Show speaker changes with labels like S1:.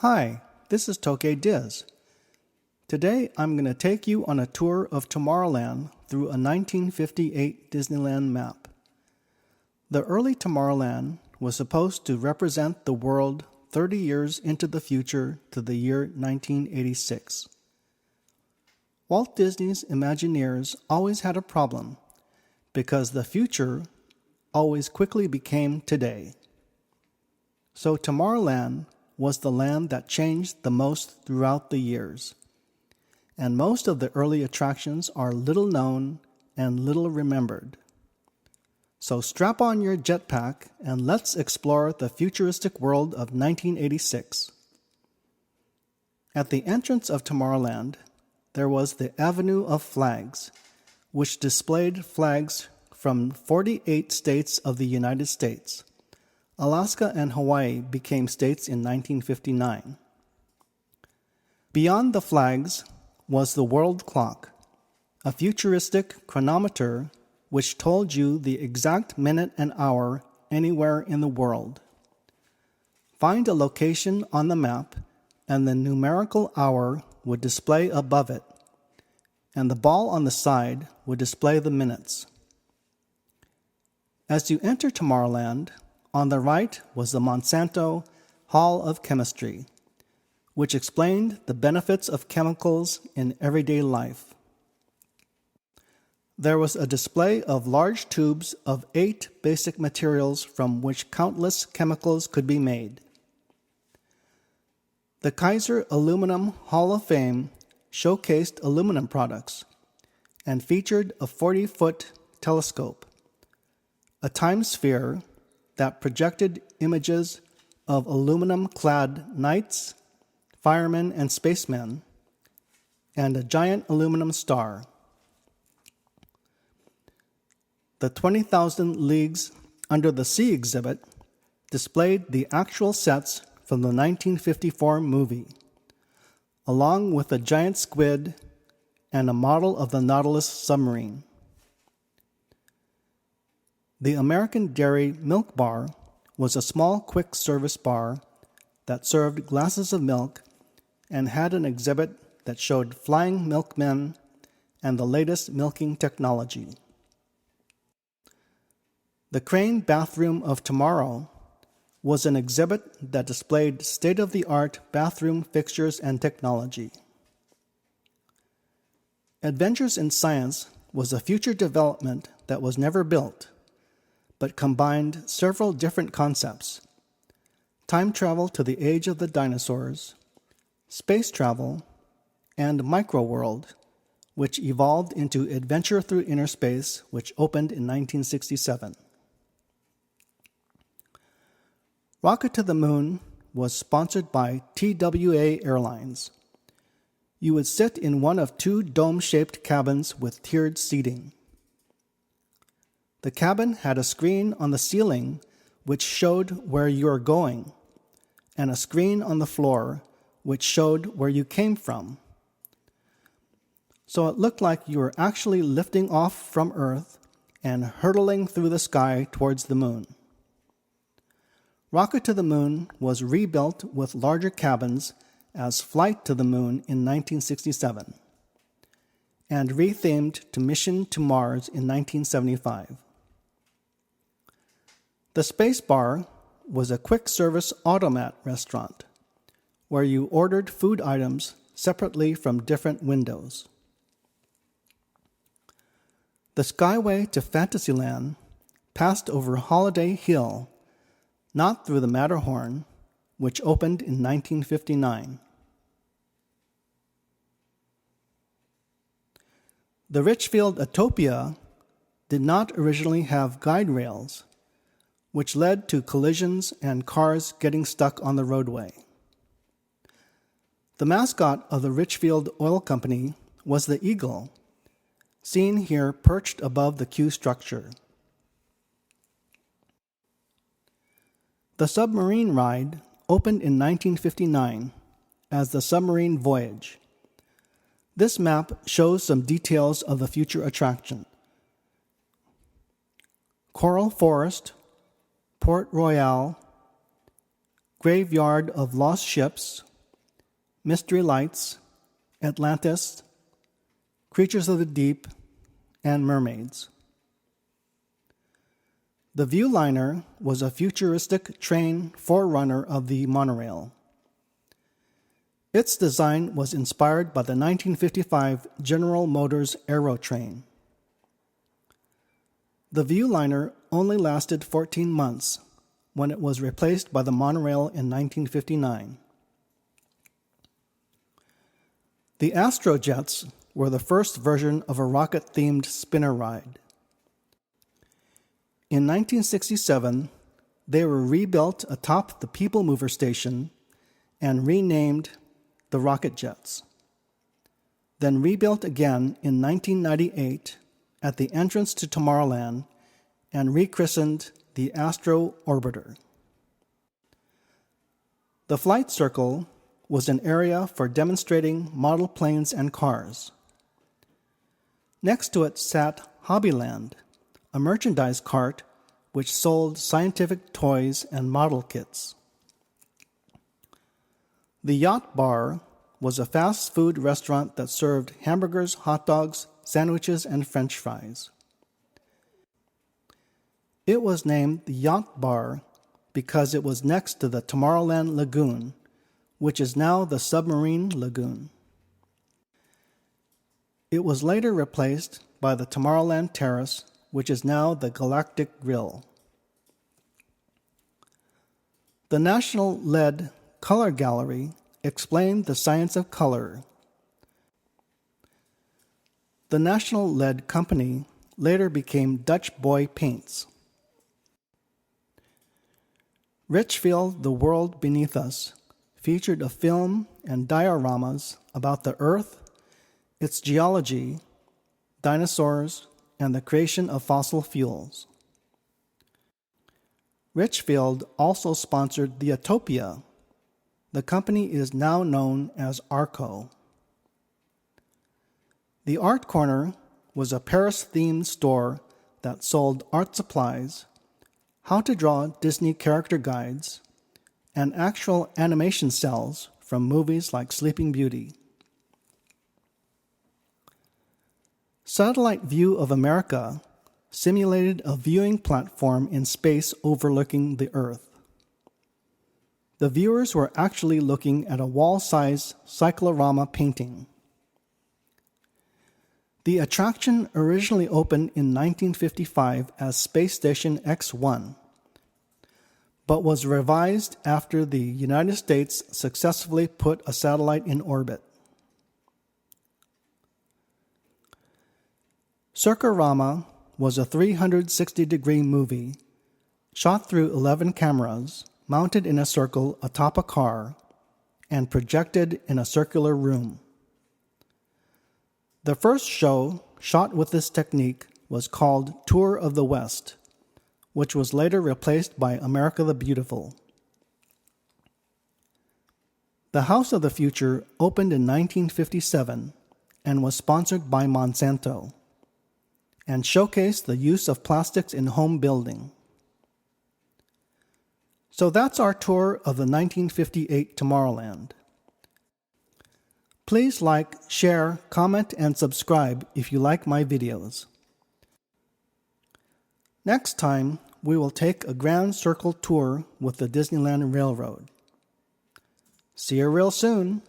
S1: Hi, this is Tokay Diz. Today I'm going to take you on a tour of Tomorrowland through a 1958 Disneyland map. The early Tomorrowland was supposed to represent the world 30 years into the future to the year 1986. Walt Disney's Imagineers always had a problem because the future always quickly became today. So Tomorrowland was the land that changed the most throughout the years. And most of the early attractions are little known and little remembered. So strap on your jetpack and let's explore the futuristic world of 1986. At the entrance of Tomorrowland, there was the Avenue of Flags, which displayed flags from 48 states of the United States. Alaska and Hawaii became states in 1959. Beyond the flags was the world clock, a futuristic chronometer which told you the exact minute and hour anywhere in the world. Find a location on the map and the numerical hour would display above it, and the ball on the side would display the minutes. As you enter Tomorrowland, on the right was the Monsanto Hall of Chemistry, which explained the benefits of chemicals in everyday life. There was a display of large tubes of 8 basic materials from which countless chemicals could be made. The Kaiser Aluminum Hall of Fame showcased aluminum products and featured a 40-foot telescope, a time sphere that projected images of aluminum-clad knights, firemen, and spacemen, and a giant aluminum star. The 20,000 Leagues Under the Sea exhibit displayed the actual sets from the 1954 movie, along with a giant squid and a model of the Nautilus submarine. The American Dairy Milk Bar was a small quick-service bar that served glasses of milk and had an exhibit that showed flying milkmen and the latest milking technology. The Crane Bathroom of Tomorrow was an exhibit that displayed state-of-the-art bathroom fixtures and technology. Adventures in Science was a future development that was never built, but combined several different concepts: time travel to the age of the dinosaurs, space travel, and Microworld, which evolved into Adventure Through Inner Space, which opened in 1967. Rocket to the Moon was sponsored by TWA Airlines. You would sit in one of 2 dome-shaped cabins with tiered seating. The cabin had a screen on the ceiling which showed where you are going, and a screen on the floor which showed where you came from. So it looked like you were actually lifting off from Earth and hurtling through the sky towards the moon. Rocket to the Moon was rebuilt with larger cabins as Flight to the Moon in 1967, and rethemed to Mission to Mars in 1975. The Space Bar was a quick-service automat restaurant where you ordered food items separately from different windows. The Skyway to Fantasyland passed over Holiday Hill, not through the Matterhorn, which opened in 1959. The Richfield Autopia did not originally have guide rails, which led to collisions and cars getting stuck on the roadway. The mascot of the Richfield Oil Company was the eagle, seen here perched above the Q structure. The Submarine Ride opened in 1959 as the Submarine Voyage. This map shows some details of the future attraction. Coral Forest, Port Royal, Graveyard of Lost Ships, Mystery Lights, Atlantis, Creatures of the Deep, and Mermaids. The Viewliner was a futuristic train forerunner of the monorail. Its design was inspired by the 1955 General Motors Aerotrain. The Viewliner only lasted 14 months when it was replaced by the monorail in 1959. The Astro Jets were the first version of a rocket-themed spinner ride. In 1967, they were rebuilt atop the People Mover station and renamed the Rocket Jets. Then rebuilt again in 1998 at the entrance to Tomorrowland and rechristened the Astro Orbiter. The flight circle was an area for demonstrating model planes and cars. Next to it sat Hobbyland, a merchandise cart which sold scientific toys and model kits. The Yacht Bar was a fast food restaurant that served hamburgers, hot dogs, sandwiches, and French fries. It was named the Yacht Bar because it was next to the Tomorrowland Lagoon, which is now the Submarine Lagoon. It was later replaced by the Tomorrowland Terrace, which is now the Galactic Grill. The National LED Color Gallery explained the science of color. The National LED Company later became Dutch Boy Paints. Richfield, The World Beneath Us featured a film and dioramas about the Earth, its geology, dinosaurs, and the creation of fossil fuels. Richfield also sponsored the Utopia. The company is now known as Arco. The Art Corner was a Paris-themed store that sold art supplies, how to draw Disney character guides, and actual animation cells from movies like Sleeping Beauty. Satellite View of America simulated a viewing platform in space overlooking the Earth. The viewers were actually looking at a wall-size cyclorama painting. The attraction originally opened in 1955 as Space Station X-1, but was revised after the United States successfully put a satellite in orbit. Circarama was a 360-degree movie shot through 11 cameras mounted in a circle atop a car and projected in a circular room. The first show shot with this technique was called Tour of the West, which was later replaced by America the Beautiful. The House of the Future opened in 1957 and was sponsored by Monsanto and showcased the use of plastics in home building. So that's our tour of the 1958 Tomorrowland. Please like, share, comment, and subscribe if you like my videos. Next time, we will take a Grand Circle tour with the Disneyland Railroad. See you real soon.